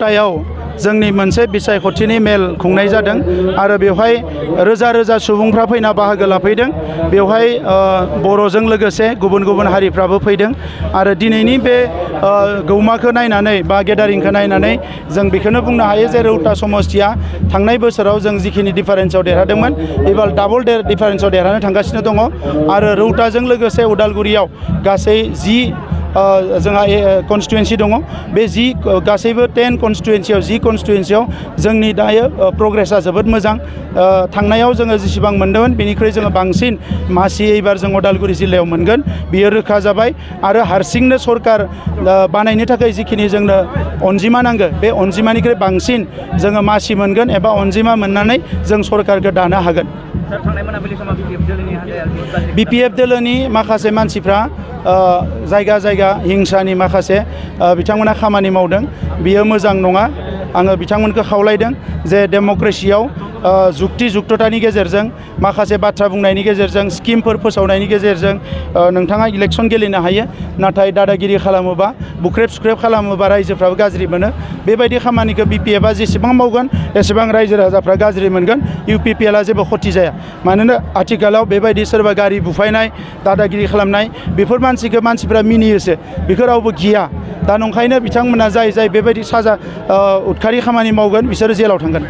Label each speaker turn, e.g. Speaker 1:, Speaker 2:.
Speaker 1: टायाव जोंनि मोनसे बिसायख'थिनि मेल खुंनाय जादों आरो बेवहाय रोजा रोजा सुबुंफ्रा फैना बाहागो लाफैदों। बेवहाय बर'जों लोगोसे गुबुन गुबुन हारिफ्राबो फैदों आरो दिनैनि बे गौमाखौ नायनानै बा गेदारिंखौ नायनानै जों बेखौनो बुंनो हायो जे रौता समस्तिया थांनाय बोसोराव जों जिखिनि डिफारेन्सआव देरहादोंमोन एबार डाबल डिफारेन्सआव देरहानो थांगासिनो दङ आरो रौताजों लोगोसे उदालगुरियाव गासै 10 जोंहा कन्स्टिटुवेन्सि दङ। बे गासैबो 10 कन्स्टिटुवेन्सियाव 10 कन्स्टिटुवेन्सियाव जोंनि दायो प्रग्रेसा जोबोद मोजां। थांनायाव जोङो जेसेबां मोन्दोंमोन बेनिख्रुइ जोङो बांसिन मासि एबार जों उदालगुरि जिल्लायाव मोनगोन बियो रोखा जाबाय आरो हारसिंनो सरकार बानायनो थाखाय जिखिनि जोंनो अनजिमा नांगौ बे अनजिमानिख्रुइ बांसिन जोङो मासि मोनगोन एबा अनजिमा मोननानै जों सरकारखौ दानो हागोन। बिपिएफ दोलोनि माखासे मानसिफ्रा जायगा जायगा हिंसानि माखासे बिथांमोना खामानि मावदों बियो मोजां नङा। आङो बिथांमोनखौ खावलायदों जे डेम'क्रेसियाव जुक्तिजुक्ततानि गेजेरजों माखासे बाथ्रा बुंनायनि गेजेरजों स्किमफोर फोसावनायनि गेजेरजों नोंथाङा इलेक्सन गेलेनो हायो, नाथाय दादागिरि खालामोबा बुख्रेब सुख्रेब खालामोबा रायजोफ्राबो गाज्रि मोनो। बेबायदि खामानिखौ बिपिएफआ जेसेबां मावगोन एसेबां रायजो राजाफ्रा गाज्रि मोनगोन। इउपिपिएलआ जेबो खथि जाया, मानोना आथिखालाव बेबायदि सोरबा गारि बुफायनाय दादागिरि खालामनाय बेफोर मानसिखौ मानसिफ्रा मिनियोसो, बेखौ रावबो गिया। दा नंखायनो बिथांमोना जाय बेबायदि साजा उदखारि खामानि मावगोन बिसोरो जेलाव थांगोन।